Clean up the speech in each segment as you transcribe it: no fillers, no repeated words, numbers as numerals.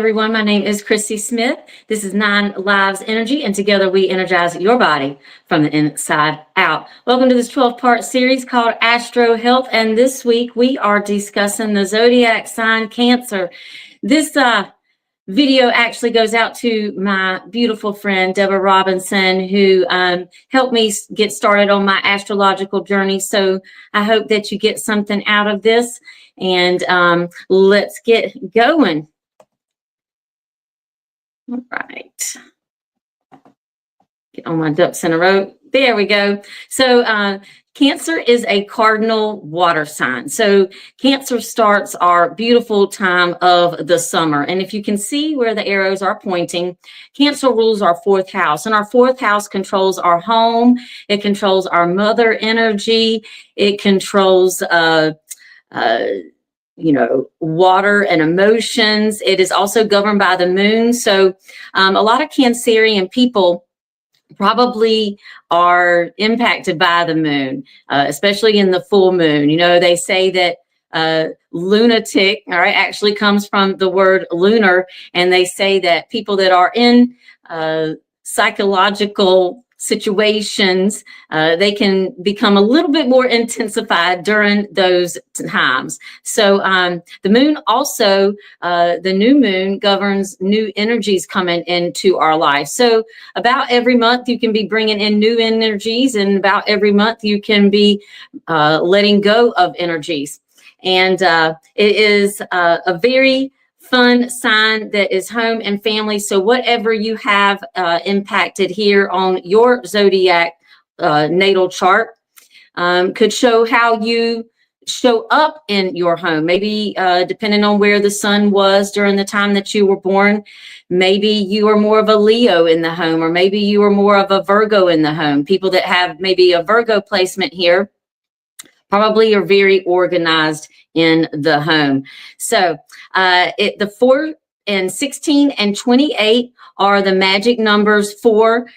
everyone. My name is Christy Smith. This is 9 Lives Energy, and together we energize your body from the inside out. Welcome to this 12-part series called Astro Health, and this week we are discussing the zodiac sign Cancer. This video actually goes out to my beautiful friend, Deborah Robinson, who helped me get started on my astrological journey. So I hope that you get something out of this, and let's get going. All right. Get all my ducks in a row. There we go. So Cancer is a cardinal water sign. So Cancer starts our beautiful time of the summer. And if you can see where the arrows are pointing, Cancer rules our 4th house. And our 4th house controls our home. It controls our mother energy. It controls water and emotions. It is also governed by the moon. So a lot of Cancerian people probably are impacted by the moon, especially in the full moon. You know, they say that lunatic, all right, actually comes from the word lunar. And they say that people that are in psychological situations, they can become a little bit more intensified during those times. So the moon also, the new moon governs new energies coming into our life. So about every month you can be bringing in new energies, and about every month you can be letting go of energies. And it is a very fun sign that is home and family. So whatever you have impacted here on your zodiac natal chart could show how you show up in your home. Maybe depending on where the sun was during the time that you were born, maybe you are more of a Leo in the home, or maybe you are more of a Virgo in the home. People that have maybe a Virgo placement here probably are very organized in the home. So the 4 and 16 and 28 are the magic numbers for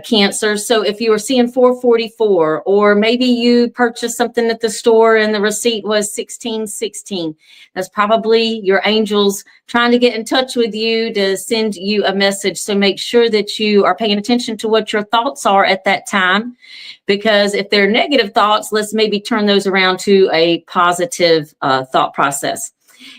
Cancer. So if you are seeing 444, or maybe you purchased something at the store and the receipt was 1616, that's probably your angels trying to get in touch with you to send you a message. So make sure that you are paying attention to what your thoughts are at that time, because if they're negative thoughts, let's maybe turn those around to a positive thought process.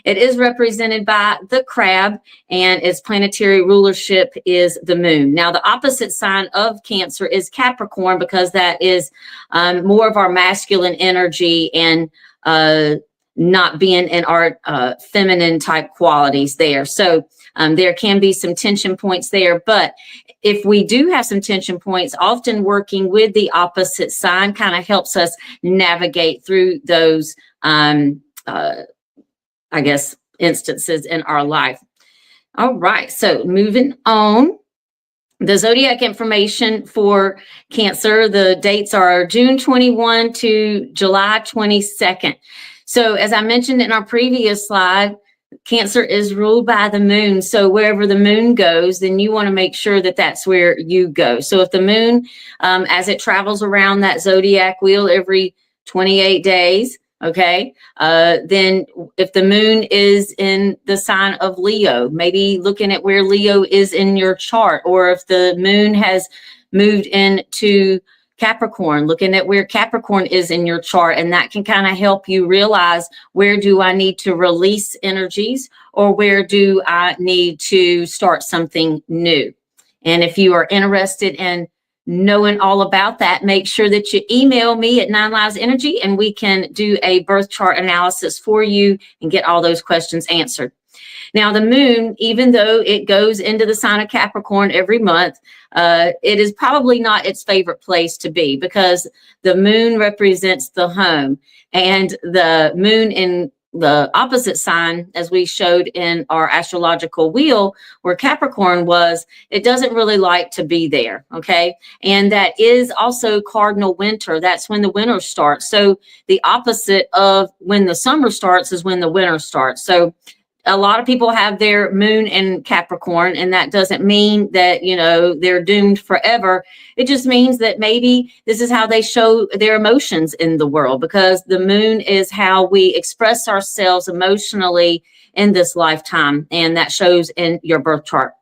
It is represented by the crab, and its planetary rulership is the moon. Now, the opposite sign of Cancer is Capricorn, because that is more of our masculine energy and not being in our feminine type qualities there. So there can be some tension points there. But if we do have some tension points, often working with the opposite sign kind of helps us navigate through those instances in our life. All right, so moving on. The zodiac information for Cancer, the dates are June 21 to July 22nd. So as I mentioned in our previous slide, Cancer is ruled by the moon. So wherever the moon goes, then you want to make sure that that's where you go. So if the moon, as it travels around that zodiac wheel every 28 days, okay, then if the moon is in the sign of Leo, maybe looking at where Leo is in your chart, or if the moon has moved into Capricorn, looking at where Capricorn is in your chart, and that can kind of help you realize, where do I need to release energies, or where do I need to start something new? And if you are interested in knowing all about that, make sure that you email me at 9 Lives Energy, and we can do a birth chart analysis for you and get all those questions answered. Now, the moon, even though it goes into the sign of Capricorn every month, it is probably not its favorite place to be, because the moon represents the home, and the moon in the opposite sign, as we showed in our astrological wheel, where Capricorn was, it doesn't really like to be there, okay? And that is also cardinal winter. That's when the winter starts. So the opposite of when the summer starts is when the winter starts. So a lot of people have their moon in Capricorn, and that doesn't mean that, you know, they're doomed forever. It just means that maybe this is how they show their emotions in the world, because the moon is how we express ourselves emotionally in this lifetime, and that shows in your birth chart.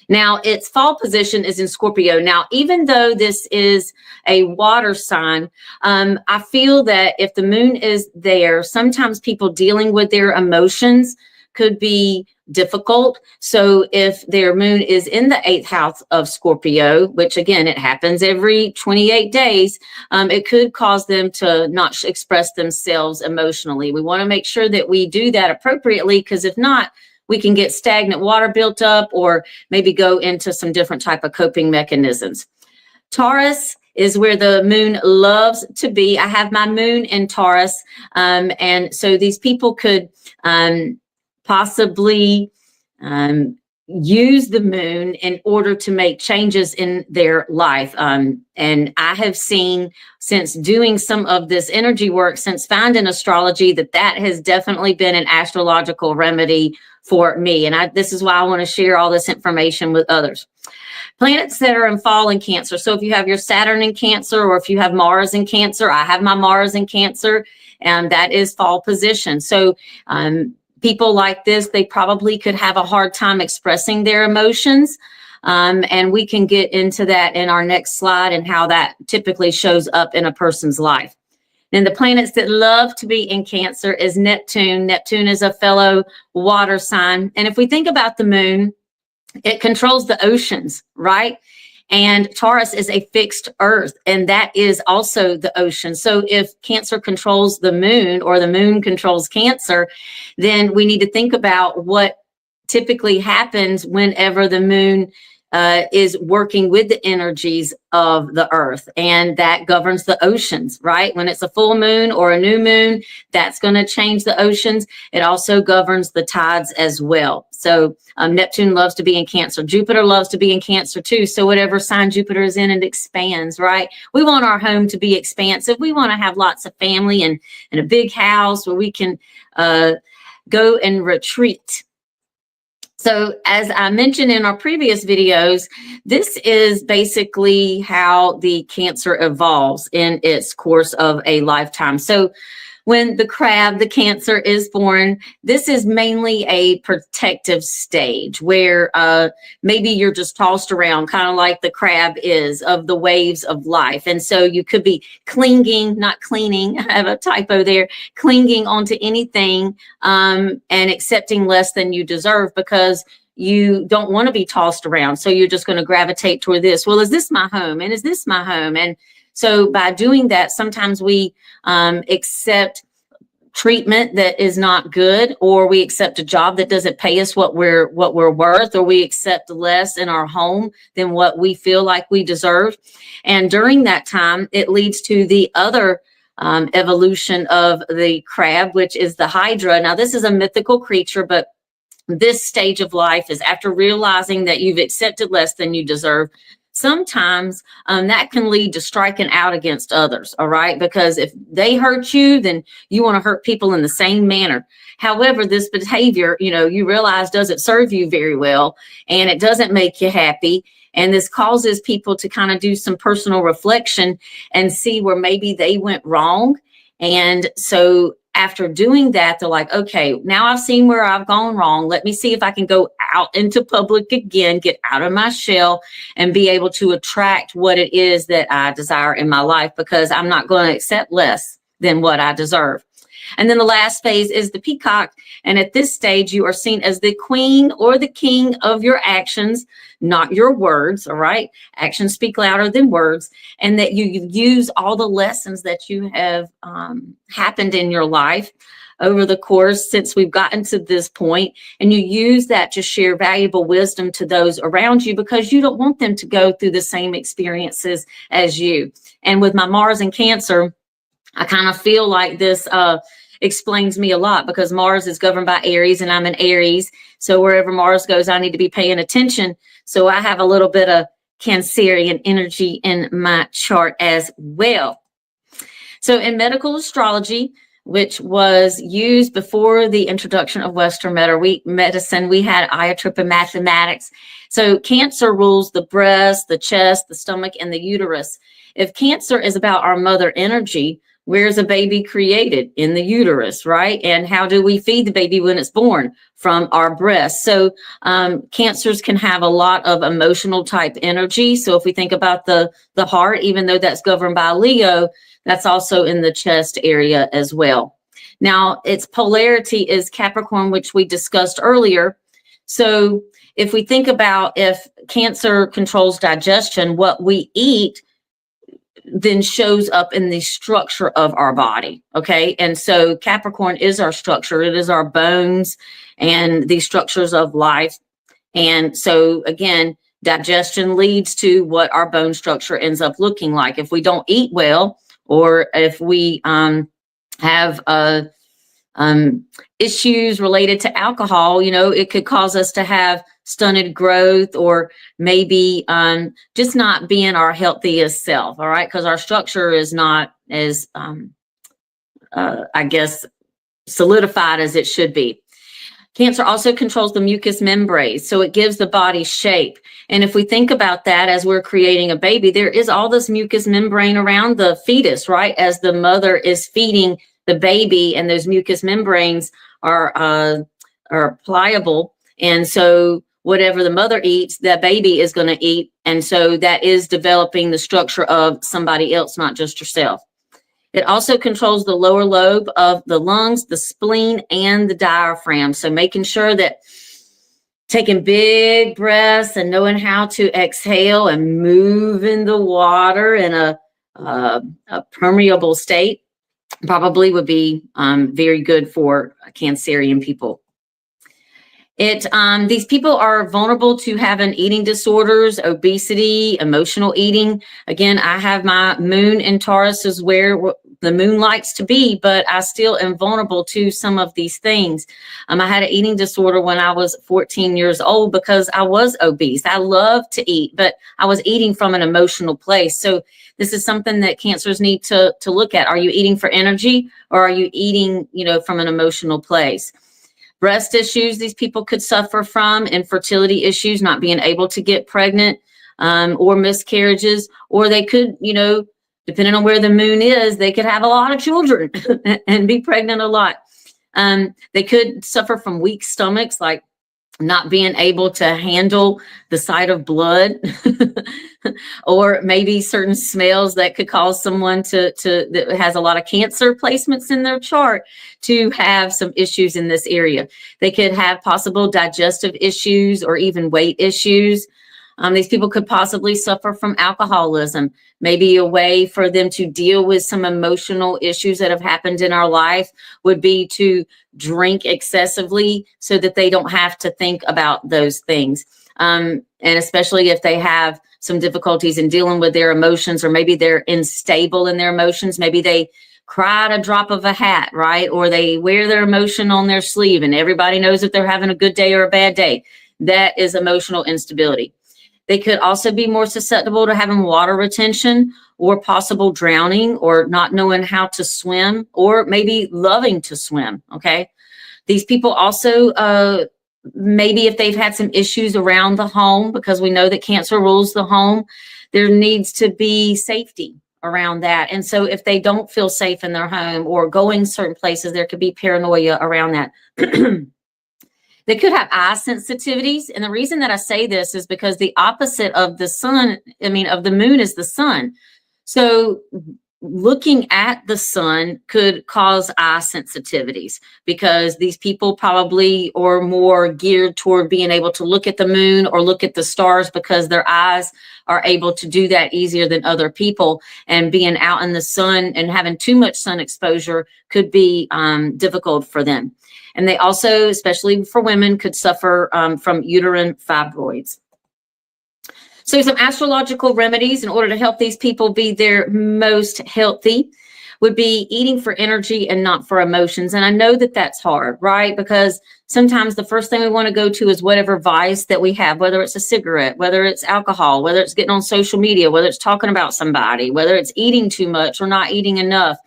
Now, its fall position is in Scorpio. Now, even though this is a water sign, I feel that if the moon is there, sometimes people dealing with their emotions could be difficult. So if their moon is in the 8th house of Scorpio, which again, it happens every 28 days, it could cause them to not express themselves emotionally. We want to make sure that we do that appropriately, because if not, we can get stagnant water built up, or maybe go into some different type of coping mechanisms. Taurus is where the moon loves to be. I have my moon in Taurus. And so these people could possibly use the moon in order to make changes in their life. And I have seen, since doing some of this energy work, since finding astrology, that has definitely been an astrological remedy for me. And this is why I want to share all this information with others. Planets that are in fall in Cancer. So if you have your Saturn in Cancer, or if you have Mars in Cancer, I have my Mars in Cancer, and that is fall position. So people like this, they probably could have a hard time expressing their emotions. And we can get into that in our next slide, and how that typically shows up in a person's life. And the planets that love to be in Cancer is Neptune. Neptune is a fellow water sign. And if we think about the moon, it controls the oceans, right? And Taurus is a fixed earth, and that is also the ocean. So if Cancer controls the moon, or the moon controls Cancer, then we need to think about what typically happens whenever the moon is working with the energies of the earth, and that governs the oceans, right? When it's a full moon or a new moon, that's going to change the oceans. It also governs the tides as well. So Neptune loves to be in Cancer. Jupiter loves to be in Cancer too. So whatever sign Jupiter is in, it expands, right? We want our home to be expansive. We want to have lots of family and a big house where we can go and retreat. So as I mentioned in our previous videos, this is basically how the Cancer evolves in its course of a lifetime. So when the crab, the Cancer, is born, this is mainly a protective stage where maybe you're just tossed around, kind of like the crab is, of the waves of life. And so you could be clinging, not cleaning, I have a typo there, clinging onto anything and accepting less than you deserve, because you don't want to be tossed around. So you're just going to gravitate toward this. Well, is this my home? And is this my home? And so by doing that, sometimes we accept treatment that is not good, or we accept a job that doesn't pay us what we're worth, or we accept less in our home than what we feel like we deserve. And during that time, it leads to the other evolution of the crab, which is the Hydra. Now, this is a mythical creature, but this stage of life is after realizing that you've accepted less than you deserve. Sometimes that can lead to striking out against others, all right? Because if they hurt you, then you want to hurt people in the same manner. However, this behavior, you realize doesn't serve you very well, and it doesn't make you happy. And this causes people to kind of do some personal reflection and see where maybe they went wrong. And so after doing that, they're like, okay, now I've seen where I've gone wrong. Let me see if I can go out into public again, get out of my shell, and be able to attract what it is that I desire in my life, because I'm not going to accept less than what I deserve. And then the last phase is the peacock. And at this stage, you are seen as the queen or the king of your actions, not your words, all right? Actions speak louder than words. And that you use all the lessons that you have happened in your life over the course since we've gotten to this point, and you use that to share valuable wisdom to those around you, because you don't want them to go through the same experiences as you. And with my Mars in Cancer, I kind of feel like this explains me a lot, because Mars is governed by Aries, and I'm an Aries. So wherever Mars goes, I need to be paying attention. So I have a little bit of Cancerian energy in my chart as well. So in medical astrology, which was used before the introduction of Western medicine. We had iotrip and mathematics. So Cancer rules the breast, the chest, the stomach, and the uterus. If Cancer is about our mother energy, where's a baby created? In the uterus, right? And how do we feed the baby when it's born? From our breast. So Cancers can have a lot of emotional type energy. So if we think about the heart, even though that's governed by Leo, that's also in the chest area as well. Now, its polarity is Capricorn, which we discussed earlier. So if we think about if Cancer controls digestion, what we eat then shows up in the structure of our body. Okay. And so Capricorn is our structure. It is our bones and the structures of life. And so again, digestion leads to what our bone structure ends up looking like. If we don't eat well, or if we have issues related to alcohol, it could cause us to have stunted growth, or maybe just not being our healthiest self. All right. Because our structure is not as, I guess, solidified as it should be. Cancer also controls the mucous membrane, so it gives the body shape. And if we think about that as we're creating a baby, there is all this mucous membrane around the fetus, right? As the mother is feeding the baby, and those mucous membranes are pliable. And so whatever the mother eats, that baby is going to eat. And so that is developing the structure of somebody else, not just yourself. It also controls the lower lobe of the lungs, the spleen, and the diaphragm. So making sure that taking big breaths and knowing how to exhale and move in the water in a permeable state probably would be very good for Cancerian people. These people are vulnerable to having eating disorders, obesity, emotional eating. Again, I have my moon in Taurus is where the moon likes to be, but I still am vulnerable to some of these things. I had an eating disorder when I was 14 years old because I was obese. I love to eat, but I was eating from an emotional place. So this is something that Cancers need to look at. Are you eating for energy, or are you eating, from an emotional place? Breast issues these people could suffer from, infertility issues, not being able to get pregnant, or miscarriages, or they could, depending on where the moon is, they could have a lot of children and be pregnant a lot. They could suffer from weak stomachs, like not being able to handle the sight of blood, or maybe certain smells that could cause someone that has a lot of Cancer placements in their chart to have some issues in this area. They could have possible digestive issues or even weight issues. These people could possibly suffer from alcoholism. Maybe a way for them to deal with some emotional issues that have happened in our life would be to drink excessively so that they don't have to think about those things. And especially if they have some difficulties in dealing with their emotions, or maybe they're unstable in their emotions. Maybe they cry at a drop of a hat, right? Or they wear their emotion on their sleeve and everybody knows if they're having a good day or a bad day. That is emotional instability. They could also be more susceptible to having water retention, or possible drowning, or not knowing how to swim, or maybe loving to swim. Okay. These people also, maybe if they've had some issues around the home, because we know that Cancer rules the home, there needs to be safety around that. And so if they don't feel safe in their home or going certain places, there could be paranoia around that. They could have eye sensitivities. And the reason that I say this is because the opposite of the sun, of the moon, is the sun. So looking at the sun could cause eye sensitivities, because these people probably are more geared toward being able to look at the moon or look at the stars, because their eyes are able to do that easier than other people. And being out in the sun and having too much sun exposure could be difficult for them. And they also, especially for women, could suffer from uterine fibroids. So some astrological remedies in order to help these people be their most healthy would be eating for energy and not for emotions. And I know that that's hard, right? Because sometimes the first thing we want to go to is whatever vice that we have, whether it's a cigarette, whether it's alcohol, whether it's getting on social media, whether it's talking about somebody, whether it's eating too much or not eating enough.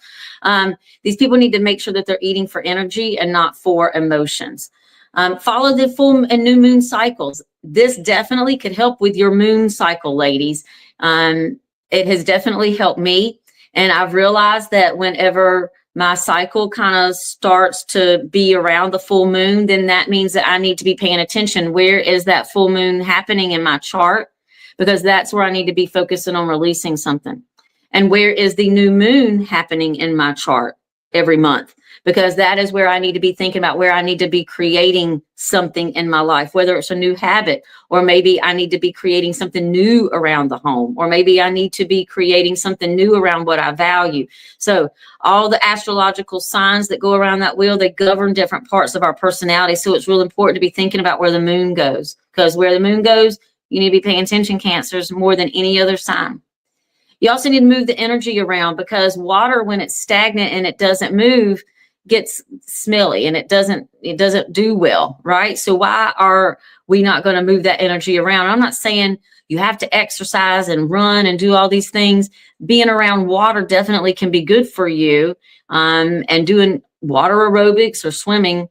These people need to make sure that they're eating for energy and not for emotions. Follow the full and new moon cycles. This definitely could help with your moon cycle, ladies. It has definitely helped me. And I've realized that whenever my cycle kind of starts to be around the full moon, then that means that I need to be paying attention. Where is that full moon happening in my chart? Because that's where I need to be focusing on releasing something. And where is the new moon happening in my chart every month? Because that is where I need to be thinking about where I need to be creating something in my life, whether it's a new habit, or maybe I need to be creating something new around the home, or maybe I need to be creating something new around what I value. So all the astrological signs that go around that wheel, they govern different parts of our personality. So it's really important to be thinking about where the moon goes, because where the moon goes, you need to be paying attention, Cancers, more than any other sign. You also need to move the energy around, because water, when it's stagnant and it doesn't move, gets smelly and it doesn't do well, right? So why are we not going to move that energy around? I'm not saying you have to exercise and run and do all these things. Being around water definitely can be good for you, and doing water aerobics or swimming,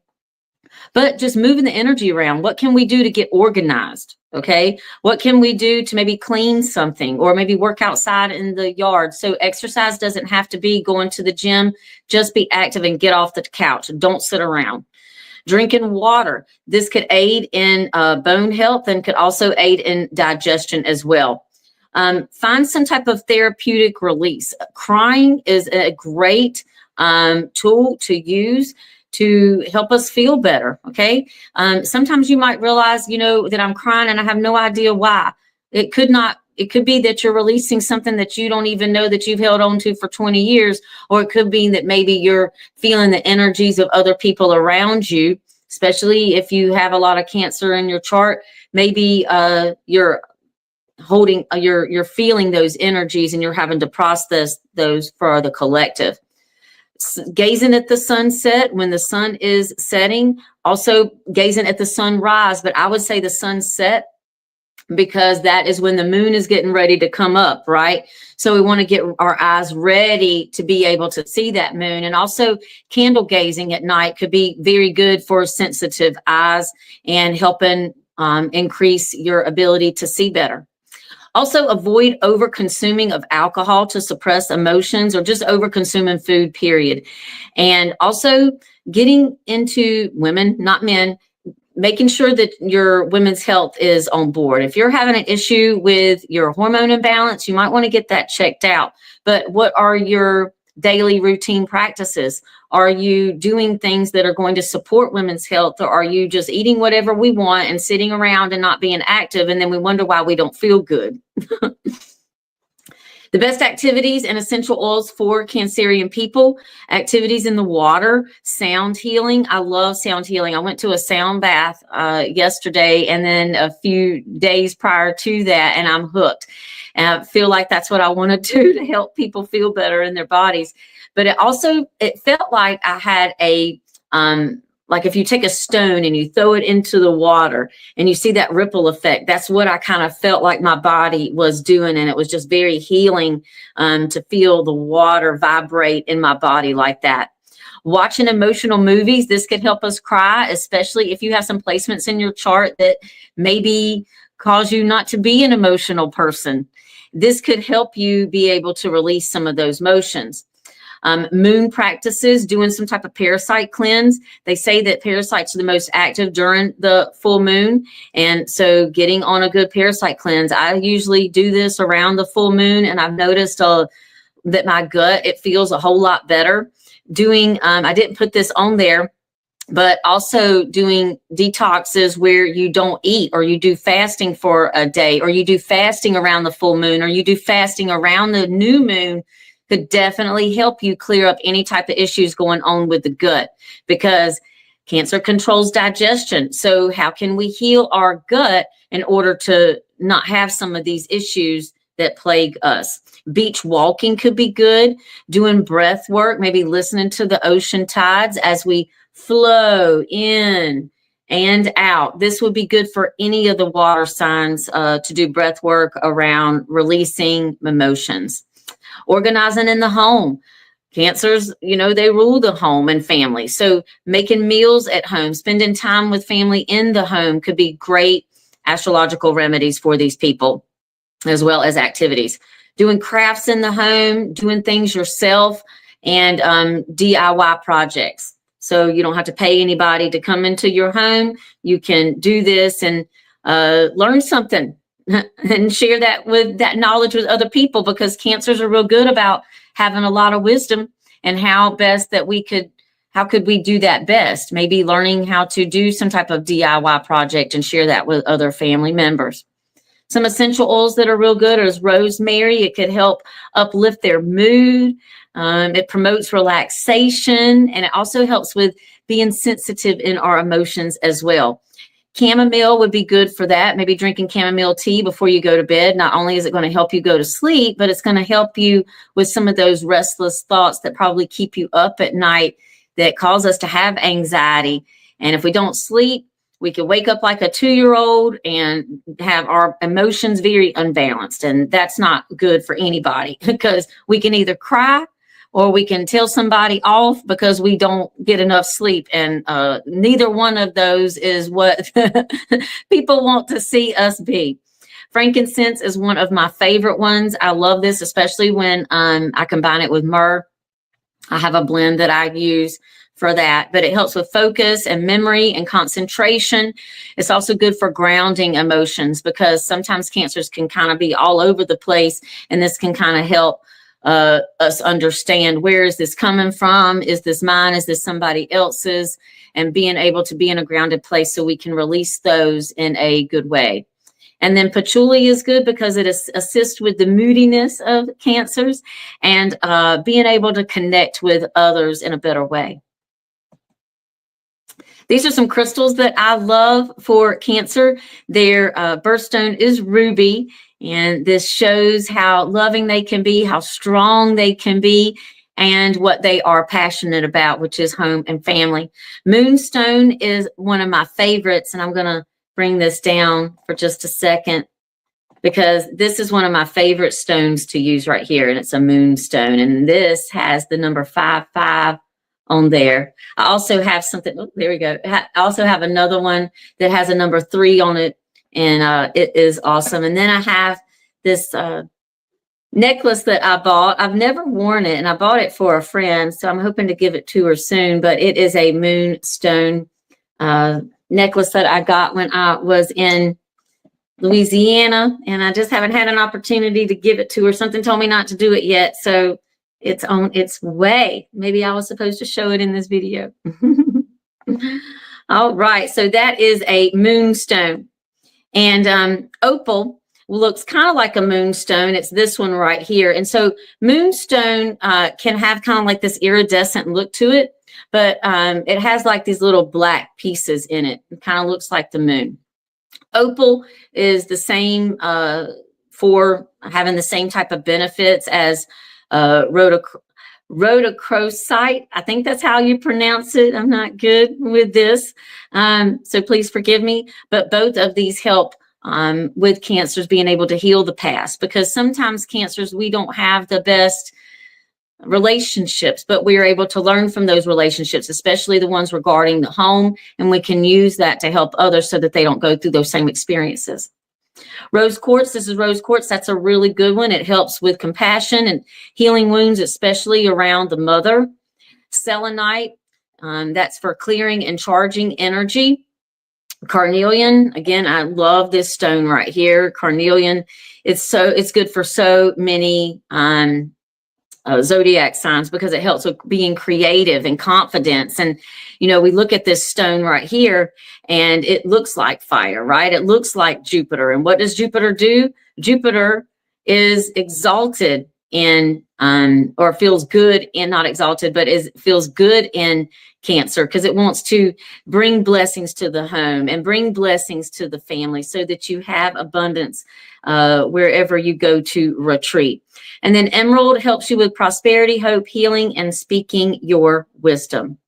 but just moving the energy around. What can we do to get organized? Okay. What can we do to maybe clean something, or maybe work outside in the yard? So exercise doesn't have to be going to the gym. Just be active and get off the couch. Don't sit around. Drinking water. This could aid in bone health and could also aid in digestion as well. Find some type of therapeutic release. Crying is a great tool to use to help us feel better. Okay. Sometimes you might realize, that I'm crying and I have no idea why. It could be that you're releasing something that you don't even know that you've held on to for 20 years, or it could be that maybe you're feeling the energies of other people around you, especially if you have a lot of Cancer in your chart. Maybe you're feeling those energies and you're having to process those for the collective. Gazing at the sunset when the sun is setting, also gazing at the sunrise, but I would say the sunset, because that is when the moon is getting ready to come up, right? So we want to get our eyes ready to be able to see that moon. And also candle gazing at night could be very good for sensitive eyes and helping increase your ability to see better. Also, avoid over consuming of alcohol to suppress emotions, or just over consuming food, period. And also getting into women, not men, making sure that your women's health is on board. If you're having an issue with your hormone imbalance, you might want to get that checked out. But what are your daily routine practices? Are you doing things that are going to support women's health, or are you just eating whatever we want and sitting around and not being active, and then we wonder why we don't feel good? The best activities and essential oils for Cancerian people: activities in the water, sound healing. I love sound healing. I went to a sound bath yesterday, and then a few days prior to that, and I'm hooked. And I feel like that's what I want to do to help people feel better in their bodies. But it felt like I had like if you take a stone and you throw it into the water and you see that ripple effect, that's what I kind of felt like my body was doing. And it was just very healing to feel the water vibrate in my body like that. Watching emotional movies, this could help us cry, especially if you have some placements in your chart that maybe cause you not to be an emotional person. This could help you be able to release some of those emotions. Moon practices, doing some type of parasite cleanse. They say that parasites are the most active during the full moon. And so getting on a good parasite cleanse, I usually do this around the full moon, and I've noticed that my gut, it feels a whole lot better. I didn't put this on there, but also doing detoxes where you don't eat, or you do fasting for a day, or you do fasting around the full moon, or you do fasting around the new moon, could definitely help you clear up any type of issues going on with the gut, because Cancer controls digestion. So how can we heal our gut in order to not have some of these issues that plague us. Beach walking could be good. Doing breath work, maybe listening to the ocean tides as we flow in and out. This would be good for any of the water signs to do breath work around releasing emotions. Organizing in the home. Cancers, they rule the home and family. So making meals at home, spending time with family in the home could be great astrological remedies for these people, as well as activities. Doing crafts in the home, doing things yourself, and DIY projects. So you don't have to pay anybody to come into your home. You can do this and learn something and share that knowledge with other people, because cancers are real good about having a lot of wisdom and how could we do that best? Maybe learning how to do some type of DIY project and share that with other family members. Some essential oils that are real good is rosemary. It could help uplift their mood. It promotes relaxation, and it also helps with being sensitive in our emotions as well. Chamomile would be good for that. Maybe drinking chamomile tea before you go to bed. Not only is it going to help you go to sleep, but it's going to help you with some of those restless thoughts that probably keep you up at night, that cause us to have anxiety. And if we don't sleep, we could wake up like a 2-year-old and have our emotions very unbalanced. And that's not good for anybody, because we can either cry or we can tell somebody off because we don't get enough sleep. And neither one of those is what people want to see us be. Frankincense is one of my favorite ones. I love this, especially when I combine it with myrrh. I have a blend that I use for that, but it helps with focus and memory and concentration. It's also good for grounding emotions, because sometimes cancers can kind of be all over the place, and this can kind of help us understand, where is this coming from? Is this mine? Is this somebody else's? And being able to be in a grounded place so we can release those in a good way. And then patchouli is good because it assists with the moodiness of cancers and being able to connect with others in a better way. These are some crystals that I love for Cancer. Their birthstone is ruby, and this shows how loving they can be, how strong they can be, and what they are passionate about, which is home and family. Moonstone is one of my favorites, and I'm going to bring this down for just a second, because this is one of my favorite stones to use right here, and it's a moonstone, and this has the number 55 on there. I also have something, oh, there we go. I also have another one that has a number 3 on it, and it is awesome. And then I have this necklace that I bought. I've never worn it, and I bought it for a friend, so I'm hoping to give it to her soon, but it is a moonstone necklace that I got when I was in Louisiana, and I just haven't had an opportunity to give it to her. Something told me not to do it yet, so it's on its way. Maybe I was supposed to show it in this video. All right, so that is a moonstone. And opal looks kind of like a moonstone. It's this one right here. And so moonstone can have kind of like this iridescent look to it, but it has like these little black pieces in it. It kind of looks like the moon. Opal is the same for having the same type of benefits as rhodochrosite. I think that's how you pronounce it. I'm not good with this, so please forgive me. But both of these help with cancers being able to heal the past, because sometimes cancers, we don't have the best relationships, but we are able to learn from those relationships, especially the ones regarding the home, and we can use that to help others so that they don't go through those same experiences. Rose quartz, this is rose quartz. That's a really good one. It helps with compassion and healing wounds, especially around the mother. Selenite, that's for clearing and charging energy. Carnelian, again, I love this stone right here. Carnelian, it's good for so many zodiac signs, because it helps with being creative and confidence. And we look at this stone right here, and it looks like fire, right? It looks like Jupiter. And what does Jupiter do? Jupiter is exalted in or feels good in, not exalted, but feels good in Cancer, because it wants to bring blessings to the home and bring blessings to the family so that you have abundance wherever you go to retreat. And then emerald helps you with prosperity, hope, healing, and speaking your wisdom.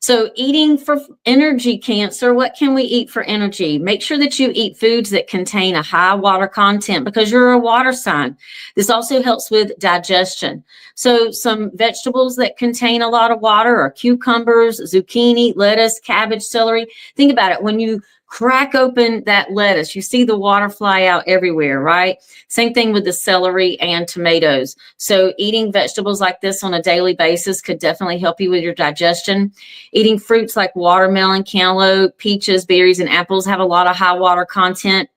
So eating for energy, Cancer, what can we eat for energy? Make sure that you eat foods that contain a high water content because you're a water sign. This also helps with digestion. So some vegetables that contain a lot of water are cucumbers, zucchini, lettuce, cabbage, celery. Think about it. When you crack open that lettuce, you see the water fly out everywhere, right? Same thing with the celery and tomatoes. So eating vegetables like this on a daily basis could definitely help you with your digestion. Eating fruits like watermelon, cantaloupe, peaches, berries, and apples have a lot of high water content.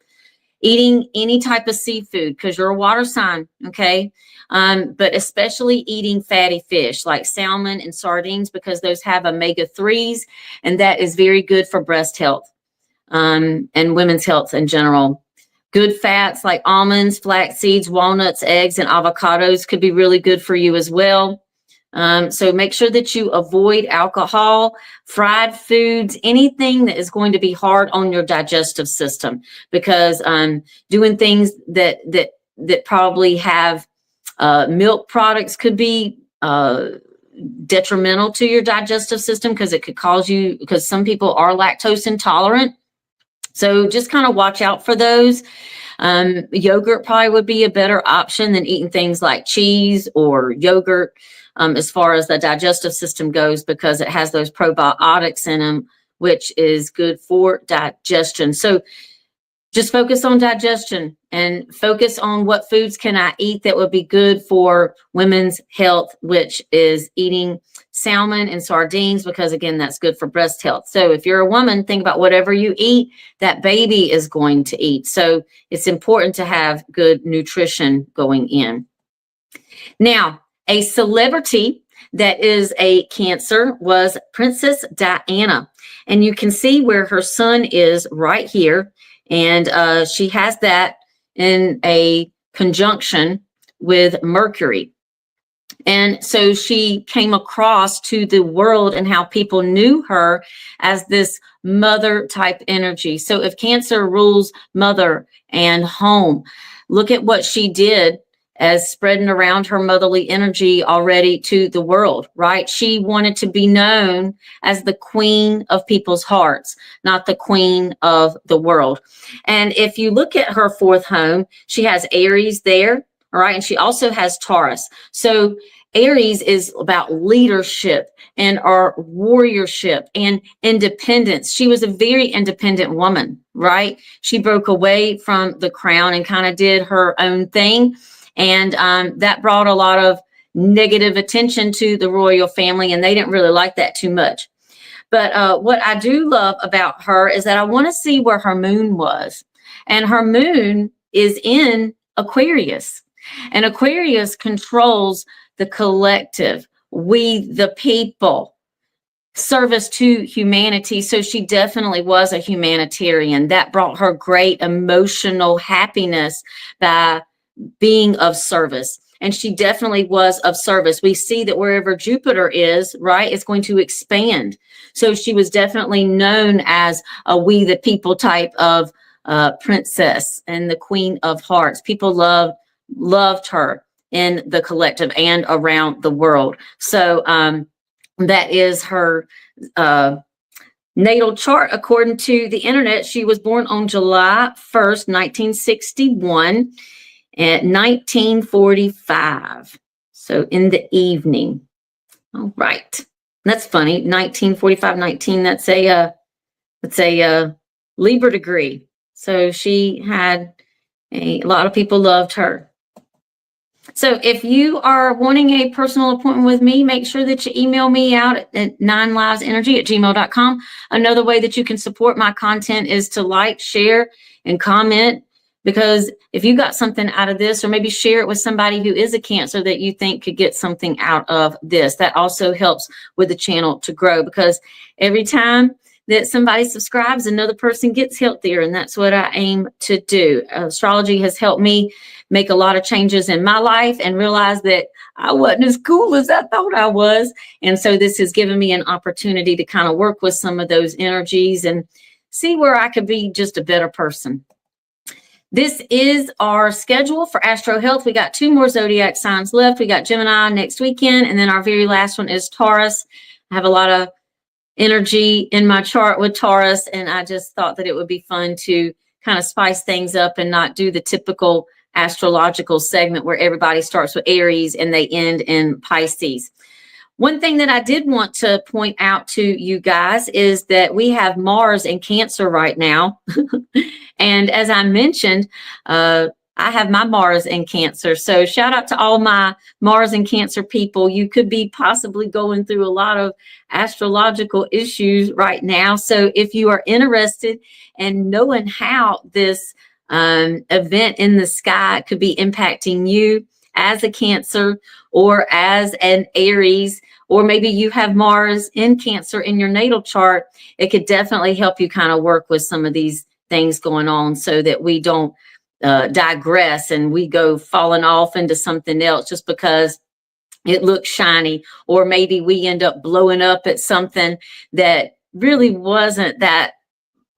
Eating any type of seafood because you're a water sign, okay? But especially eating fatty fish like salmon and sardines because those have omega-3s, and that is very good for breast health. And women's health in general. Good fats like almonds, flax seeds, walnuts, eggs, and avocados could be really good for you as well. So make sure that you avoid alcohol, fried foods, anything that is going to be hard on your digestive system, because doing things that probably have milk products could be detrimental to your digestive system because it could cause you, because some people are lactose intolerant. So just kind of watch out for those. Yogurt probably would be a better option than eating things like cheese or yogurt as far as the digestive system goes, because it has those probiotics in them, which is good for digestion. So just focus on digestion and focus on what foods can I eat that would be good for women's health, which is eating salmon and sardines, because again, that's good for breast health. So if you're a woman, think about whatever you eat, that baby is going to eat. So it's important to have good nutrition going in. Now, a celebrity that is a Cancer was Princess Diana. And you can see where her sun is right here. And she has that in a conjunction with Mercury. And so she came across to the world and how people knew her as this mother type energy. So if Cancer rules mother and home, look at what she did as spreading around her motherly energy already to the world, right? She wanted to be known as the queen of people's hearts, not the queen of the world. And if you look at her fourth home, she has Aries there, all right? And she also has Taurus. So Aries is about leadership and our warriorship and independence. She was a very independent woman, right? She broke away from the crown and kind of did her own thing. And that brought a lot of negative attention to the royal family, and they didn't really like that too much. But what I do love about her is that I want to see where her moon was. And her moon is in Aquarius. And Aquarius controls the collective, we the people, service to humanity. So she definitely was a humanitarian. That brought her great emotional happiness by being of service. And she definitely was of service. We see that wherever Jupiter is, right, it's going to expand. So she was definitely known as a we the people type of princess and the queen of hearts. People loved her in the collective and around the world. So that is her natal chart. According to the internet, she was born on July 1st, 1961. At 1945, so in the evening. All right, that's funny. 1945, 19. That's a Libra degree. So she had a lot of people loved her. So if you are wanting a personal appointment with me, make sure that you email me out at 9livesenergy@gmail.com. Another way that you can support my content is to like, share, and comment. Because if you got something out of this, or maybe share it with somebody who is a Cancer that you think could get something out of this, that also helps with the channel to grow. Because every time that somebody subscribes, another person gets healthier, and that's what I aim to do. Astrology has helped me make a lot of changes in my life and realize that I wasn't as cool as I thought I was. And so this has given me an opportunity to kind of work with some of those energies and see where I could be just a better person. This is our schedule for Astro Health. We got 2 more zodiac signs left. We got Gemini next weekend, and then our very last one is Taurus. I have a lot of energy in my chart with Taurus, and I just thought that it would be fun to kind of spice things up and not do the typical astrological segment where everybody starts with Aries and they end in Pisces. One thing that I did want to point out to you guys is that we have Mars in Cancer right now. And as I mentioned, I have my Mars in Cancer. So shout out to all my Mars and Cancer people. You could be possibly going through a lot of astrological issues right now. So if you are interested in knowing how this event in the sky could be impacting you as a Cancer or as an Aries, or maybe you have Mars in Cancer in your natal chart, it could definitely help you kind of work with some of these things going on so that we don't digress and we go falling off into something else just because it looks shiny, or maybe we end up blowing up at something that really wasn't that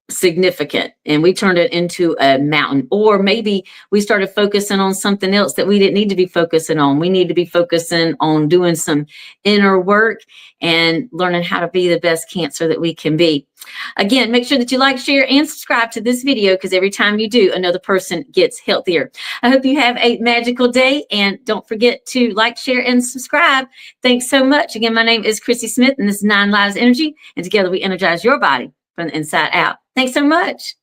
significant and we turned it into a mountain. Or maybe we started focusing on something else that we didn't need to be focusing on. We need to be focusing on doing some inner work and learning how to be the best Cancer that we can be. Again, make sure that you like, share, and subscribe to this video, because every time you do, another person gets healthier. I hope you have a magical day, and don't forget to like, share, and subscribe. Thanks so much. Again, my name is Chrissy Smith, and this is 9 Lives Energy, and together we energize your body from the inside out. Thanks so much.